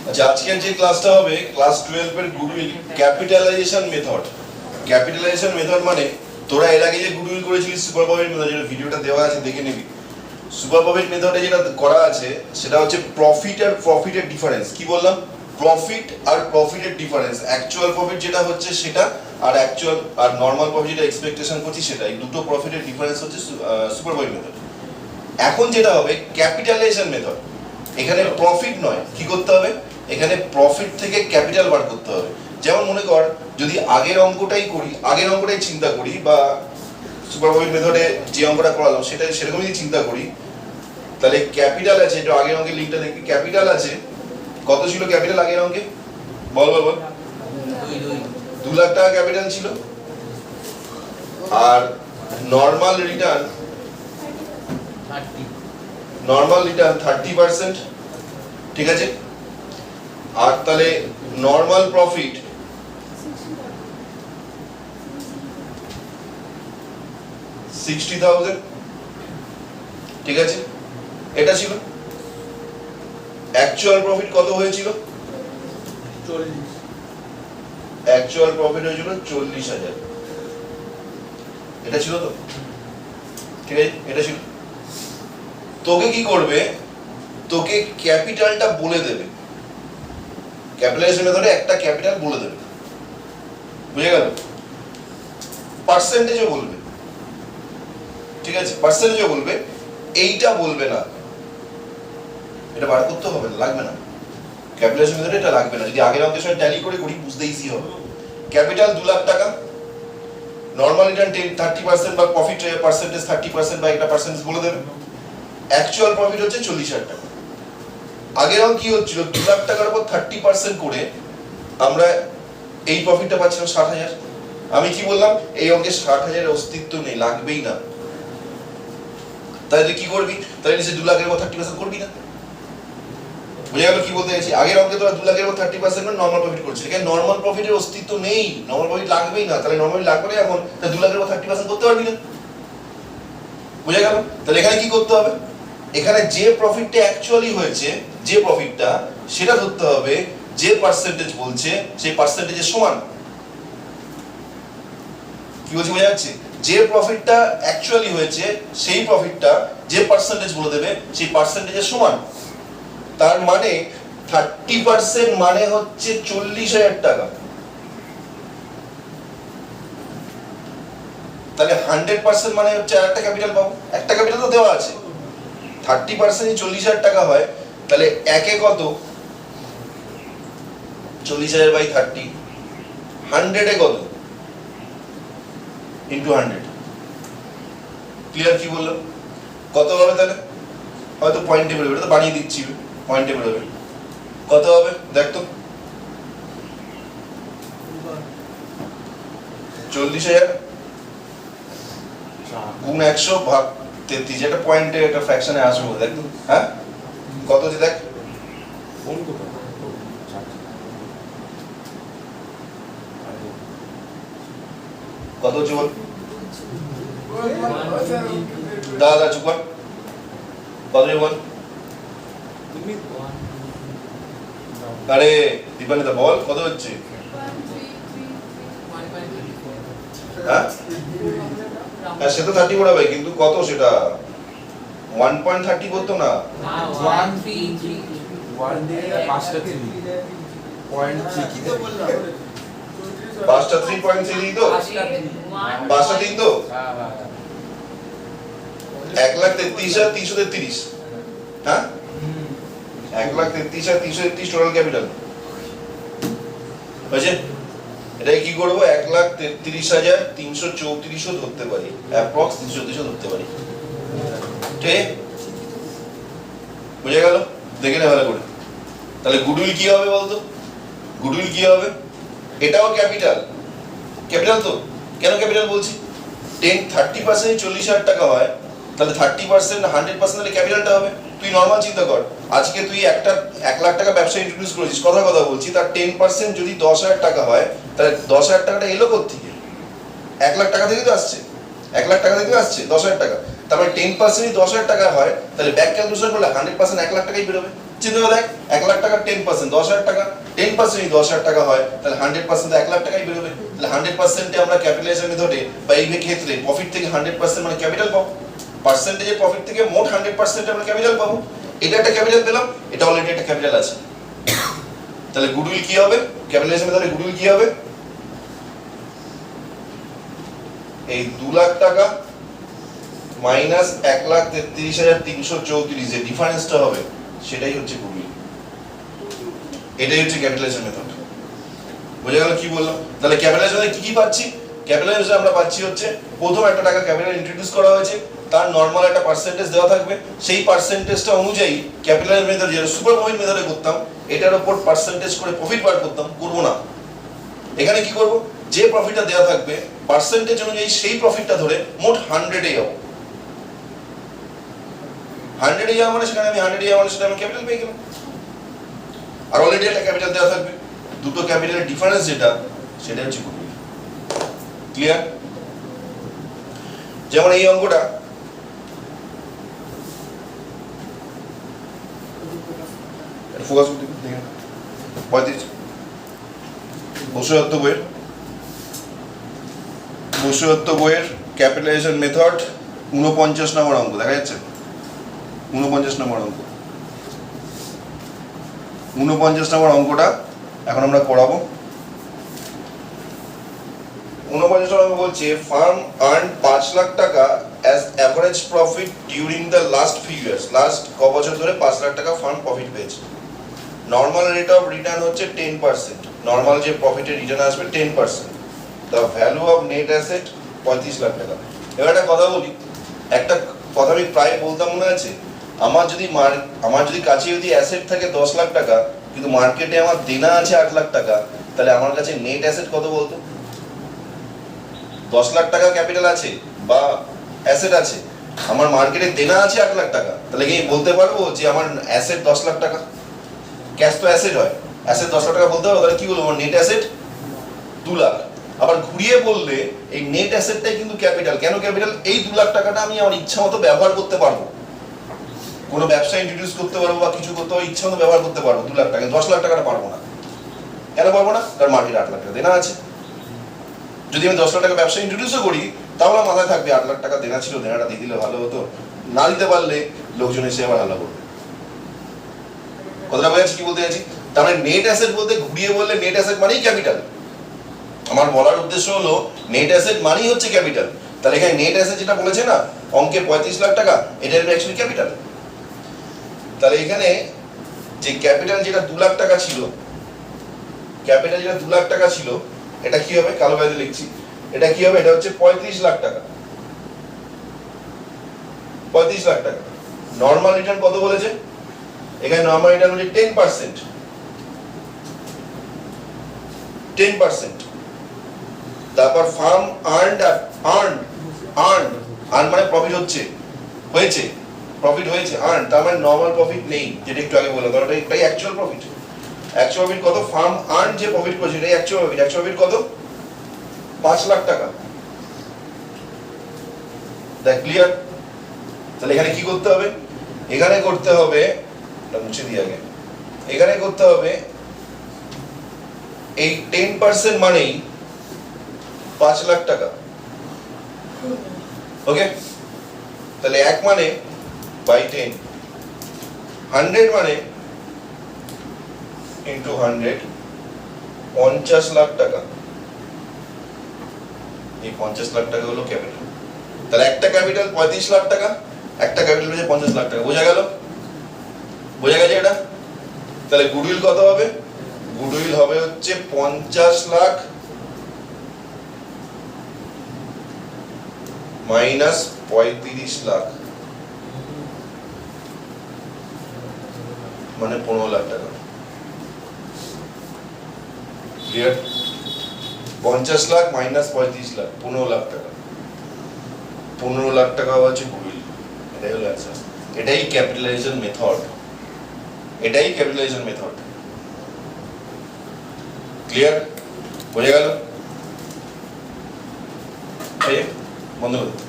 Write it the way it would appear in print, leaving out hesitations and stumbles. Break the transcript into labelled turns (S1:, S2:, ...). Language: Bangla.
S1: আচ্ছা, আজকের যে ক্লাসটা হবে ক্লাস 12 এর goodwill capitalisation method. Capitalisation method মানে তোরা এর আগে যে গুডউইল করেছিলিস সুপার প্রফিট মেথড, যেটা ভিডিওটা দেওয়া আছে দেখে নিবি। সুপার প্রফিট মেথডে যেটা করা আছে সেটা হচ্ছে প্রফিট আর প্রফিটের ডিফারেন্স। কি বললাম? প্রফিট আর প্রফিটের ডিফারেন্স, অ্যাকচুয়াল প্রফিট যেটা হচ্ছে সেটা আর অ্যাকচুয়াল আর নরমাল প্রফিট যেটা এক্সপেকটেশন করছি সেটা, এই দুটো প্রফিটের ডিফারেন্স হচ্ছে সুপার প্রফিট মেথড। এখন যেটা হবে ক্যাপিটালাইজেশন মেথড, এখানে প্রফিট নয়, কি করতে হবে? এখানে প্রফিট থেকে ক্যাপিটাল বার করতে হবে। যেমন মনে কর যদি আগের অঙ্কটাই চিন্তা করি, বা সুপার প্রফিট মেথডে যে অঙ্কটা করালাম সেটা সেরকমই যদি চিন্তা করি, তাহলে ক্যাপিটাল আছে, একটু আগের অঙ্কের লিঙ্কটা দেখবি। ক্যাপিটাল আছে, কত ছিল ক্যাপিটাল আগের অঙ্কে? বল বল বল। 2 লাখ টাকা ক্যাপিটাল ছিল। আর নর্মাল রিটার্ন 30%, ঠিক আছে। আর তাহলে নর্মাল প্রফিট 60,000, ঠিক আছে। এটা ছিল। অ্যাকচুয়াল প্রফিট কত হয়েছিল?
S2: 40।
S1: অ্যাকচুয়াল প্রফিট হয়েছিল 40,000। এটা ছিল তো, ঠিক আছে। এটা ছিল। তোকে কি করবে? তোকে ক্যাপিটালটা বলে দেবে। ক্যাপিটালাইজেশন মেথডে একটা ক্যাপিটাল বলে দেবে, বুঝে গেল? পার্সেন্টেজও বলবে, ঠিক আছে। পার্সেন্টেজও বলবে, এইটা বলবে না। এটা বার করতে হবে না, লাগবে না। ক্যাপিটালাইজেশন মেথডে এটা লাগবে না। যদি আগের অঙ্কের সাথে ট্যালি করে করি বুঝতে ইজি হবে। ক্যাপিটাল 2 লাখ টাকা, নরমাল রিটার্ন 30% বা প্রফিট পার্সেন্টেজ 30% বা একটা পার্সেন্টেজ বলে দেবে। অ্যাকচুয়াল প্রফিট হচ্ছে 40,000 টাকা। আগের অঙ্ক কি হচ্ছিল? 2 লাখ টাকার উপর 30% করে আমরা এই প্রফিটটা পাচ্ছিলাম 60,000। আমি কি বললাম? এই অঙ্কে 60,000 এর অস্তিত্ব নেই, লাগবেই না। তাহলে কি করবি? তাহলে নিচে 2 লাখের উপর 30% করবি না। বুঝে গেল কি বলতে চাইছি? আগের অঙ্কে তোরা 2 লাখের উপর 30% করে নরমাল প্রফিট করছিস। এখানে নরমাল প্রফিটের অস্তিত্ব নেই, নরমাল প্রফিট লাগবেই না। তাহলে নরমালি লাগবে না, এখন তাহলে 2 লাখের উপর 30% করতে পারবি না। বুঝে গেল? তাহলে এখানে কি করতে হবে? এখানে যে প্রফিটটা অ্যাকচুয়ালি হয়েছে, যে প্রফিটটা, সেটা ধরতে হবে যে পার্সেন্টেজ বলছে সেই পার্সেন্টেজের সমান। কি বলছি বোঝা যাচ্ছে? যে প্রফিটটা অ্যাকচুয়ালি হয়েছে সেই প্রফিটটা যে পার্সেন্টেজ বলে দেবে সেই পার্সেন্টেজের সমান। তার মানে 30% মানে হচ্ছে 40,000 টাকা। তাহলে 100% মানে হচ্ছে আর একটা ক্যাপিটাল পাবো। একটা ক্যাপিটাল তো দেওয়া আছে। 30% 40,000 টাকা হয়, তাহলে একে কত? 40,000 বাই 30, 100 এ কত? ইন্টু 100। ক্লিয়ার কি বললাম? কত হবে তাহলে? হয়তো পয়েন্টে বেরোবে, এটা তো বানিয়ে দিচ্ছি, পয়েন্টে বেরোবে। কত হবে দেখ তো? 40,000 গুণ 100 ভাগ 33, এটা পয়েন্টে একটা ফ্র্যাকশনে আসবে, দেখ তো। হ্যাঁ, কত হচ্ছে দেখ? কত হচ্ছে বল? দাদা চুপ কর। কত হচ্ছে বল? আরে দীপানিতা বল, কত হচ্ছে? হ্যাঁ, সে তো 30 বড় ভাই, কিন্তু কত সেটা? 1.30 করতো না? 5টা 3.3 তো? 5টা 3 তো? 1,33,333। হ্যাঁ, 1,33,333 টোটাল ক্যাপিটাল হয়েছে। এটাকে কি করবো? 1,33,334 ধরতে পারি, অ্যাপ্রক্স 334 ধরতে পারি, ঠিক? বুঝে গেল? দেখে নে ভালো করে। তাহলে গুডউইল কি হবে বলতো? গুডউইল কি হবে? এটাও ক্যাপিটাল। ক্যাপিটাল তো? কেন ক্যাপিটাল বলছি? 30% 40,000 টাকা হয়, তাহলে 30% 100% তাহলে ক্যাপিটালটা হবে। তুই নরমাল চিন্তা কর, আজকে তুই একটা 1 লাখ টাকা ব্যবসা ইন্ট্রোডিউস করেছিস, কথা বলছি, তার 10% যদি 10,000 টাকা হয়, তাহলে 10,000 টাকাটা এলো কোত্থেকে? 1 লাখ টাকা থেকে তো আসছে। 1 লাখ টাকা থেকে আসছে 10,000 টাকা। তারপরে 10% 10,000 টাকা হয়, তাহলে ব্যাক ক্যালকুলেশন করলে 100% 1 লাখ টাকাই বেরোবে। চিন্তা করে দেখ 1 লাখ টাকা 10%, 10,000 টাকা 10% 10,000 টাকা হয়, তাহলে 100% তো 1 লাখ টাকাই বেরোবে। তাহলে 100% আমরা ক্যাপিটালাইজেশন মেথডে বা এই ক্ষেত্রে প্রফিট থেকে 100% মানে ক্যাপিটাল পাবো, পার্সেন্টেজের প্রফিট থেকে মোট 100% আমরা ক্যাপিটাল পাবো। এটা একটা ক্যাপিটাল পেলাম, এটা অলরেডি একটা ক্যাপিটাল আছে। তাহলে গুডউইল কি হবে? ক্যাপিটালাইজেশন মেথডে গুডউইল কি হবে? এই 2 লাখ টাকা মাইনাস 1,33,334 যে ডিফারেন্সটা হবে সেটাই হচ্ছে গুডউইল। এটাই হচ্ছে ক্যাপিটালাইজেশন মেথড। বুঝা গেল কি বললাম? তাহলে ক্যাপিটালাইজেশনে কি কি পাচ্ছি? ক্যাপিটালাইজেশনে আমরা পাচ্ছি হচ্ছে প্রথম একটা টাকা ক্যাপিটাল ইন্ট্রোডিউস করা হয়েছে, তার নরমাল একটা পার্সেন্টেজ দেওয়া থাকবে, সেই পার্সেন্টেজটা অনুযায়ী ক্যাপিটালাইজেশন মেথড যেটা সুপার প্রফিট মেথডে করতাম, এটার উপর পার্সেন্টেজ করে প্রফিট বার করতাম, করব না। এখানে কি করব? যে প্রফিটটা দেওয়া থাকবে পার্সেন্টেজ অনুযায়ী সেই প্রফিটটা ধরে মোট 100 এ যাব। 100 এ যাওয়া মানে সেখানে আমি 100 এ যাওয়া মানে সেটা আমি ক্যাপিটাল পেয়ে গেলাম। আর অলরেডি একটা ক্যাপিটাল দেওয়া থাকবে, দুটো ক্যাপিটালের ডিফারেন্স যেটা সেটা হচ্ছে গুডউইল। ক্লিয়ার? যেমন এই অঙ্কটা ফোকাস করতে দেখেন 35 বসুদত্ত বইয়ের ক্যাপিটালাইজেশন মেথড 49 নম্বর অঙ্ক দেখা যাচ্ছে। 49 নম্বর অঙ্ক, 49 নম্বর অঙ্কটা এখন আমরা করাবো। 49 নম্বর বলছে ফার্ম আর্ন 5 লাখ টাকা as average profit during the last few years. Last ক বছর ধরে 5 লাখ টাকা ফার্ম প্রফিট পেয়েছে। নর্মাল রেট অফ রিটার্ন হচ্ছে 10%, নর্মাল যে প্রফিটের রিটার্ন আসবে 10%। The value of net asset 35 lakh টাকা। এবার একটা কথা বলি, একটা কথা আমি প্রায় বলতাম মনে আছে, আমার যদি কাছে যদি অ্যাসেট থাকে 10 লাখ টাকা কিন্তু মার্কেটে আমার দেনা আছে 8 লাখ টাকা, তাহলে আমার কাছে নেট অ্যাসেট কত বলতো? 10 লাখ টাকা ক্যাপিটাল আছে বা অ্যাসেট আছে, আমার মার্কেটে দেনা আছে 8 লাখ টাকা, তাহলে কি বলতে পারবো যে আমার অ্যাসেট 10 লাখ টাকা? ক্যাশ তো অ্যাসেট হয়, অ্যাসেট 10 লাখ টাকা বলতে পারবো, তাহলে কি বলবো? আমার নেট অ্যাসেট 2 লাখ। আবার ঘুরিয়ে বললে এই নেট অ্যাসেটটাই কিন্তু ক্যাপিটাল। কেন ক্যাপিটাল? এই 2 লাখ টাকাটা আমি আমার ইচ্ছা মতো ব্যবহার করতে পারবো, কোনো ব্যবসা ইন্ট্রোডিউস করতে পারবো বা কিছু করতে পারবো, ইচ্ছা মতো ব্যবহার করতে পারবো 2 লাখ টাকা। 10 লাখ টাকাটা পারবো না। কেন পারবো না? কারণ মার্কেটে 8 লাখ টাকা দেনা আছে। যদি আমি 10 লাখ টাকা ব্যবসা ইন্ট্রোডিউসও করি, তাহলে মাথায় থাকবে 8 লাখ টাকা দেনা ছিল, দেনাটা দিয়ে দিলে ভালো হতো, না দিতে পারলে লোকজন এসে আবার হাল্লা করবে। কথাটা বোঝাচ্ছি কি বলতে চাইছি? তার মানে নেট অ্যাসেট বলতে ঘুরিয়ে বললে নেট অ্যাসেট মানেই ক্যাপিটাল। আমার বলার উদ্দেশ্য হলো নেট অ্যাসেট মানেই হচ্ছে ক্যাপিটাল। তাহলে এখানে নেট অ্যাসেট যেটা বলেছে না অঙ্কে 35 লাখ টাকা, এটা অ্যাকচুয়ালি ক্যাপিটাল। তাহলে এখানে যে ক্যাপিটাল যেটা 2 লাখ টাকা ছিল, ক্যাপিটাল যেটা 2 লাখ টাকা ছিল, এটা কি হবে? কালো কালিতে লিখছি, এটা কি হবে? এটা হচ্ছে 35 লাখ টাকা। 35 লাখ টাকা। নরমাল রিটার্ন কত বলেছে? এখানে নরমাল রিটার্ন হচ্ছে 10%। 10%। তারপর ফার্ম আর্ন মানে প্রফিট হয়েছে, প্রফিট হয়েছে, আর্ন তার মানে নরমাল প্রফিট নেই, যেটা একটু আগে বললাম, কারণ এটাই অ্যাকচুয়াল প্রফিট। অ্যাকচুয়াল প্রফিট কত? ফার্ম আর্ন যে প্রফিট করেছে এটাই অ্যাকচুয়াল প্রফিট। অ্যাকচুয়াল প্রফিট কত? 5 লাখ টাকা। That clear? তাহলে এখানে কি করতে হবে? এখানে করতে হবে, এটা মুছে দিই আগে, এখানে করতে হবে এই 10% মানেই 5 লাখ টাকা। ওকে? তাহলে 1 মানে বাই 10, 100 মানে ইন্টু 100, 50 লাখ টাকা। এই 50 লাখ টাকা হলো ক্যাপিটাল। তাহলে একটা ক্যাপিটাল 35 লাখ টাকা, একটা ক্যাপিটাল হচ্ছে 50 লাখ টাকা। বোঝা গেল? বোঝা গেছে এটা? তাহলে গুডউইল কত হবে? গুডউইল হবে হচ্ছে 50 লাখ মাইনাস 35 লাখ, মানে 15 লাখ টাকা। ক্লিয়ার? 50 লাখ মাইনাস 35 লাখ, 15 লাখ টাকা। 15 লাখ টাকা হচ্ছে গুডউইল। এটাই হলো অ্যান্সার। এটাই ক্যাপিটালাইজেশন মেথড। এটাই ক্যাপিটালাইজেশন মেথড। ক্লিয়ার? বোঝা গেল? বন্ধ করতে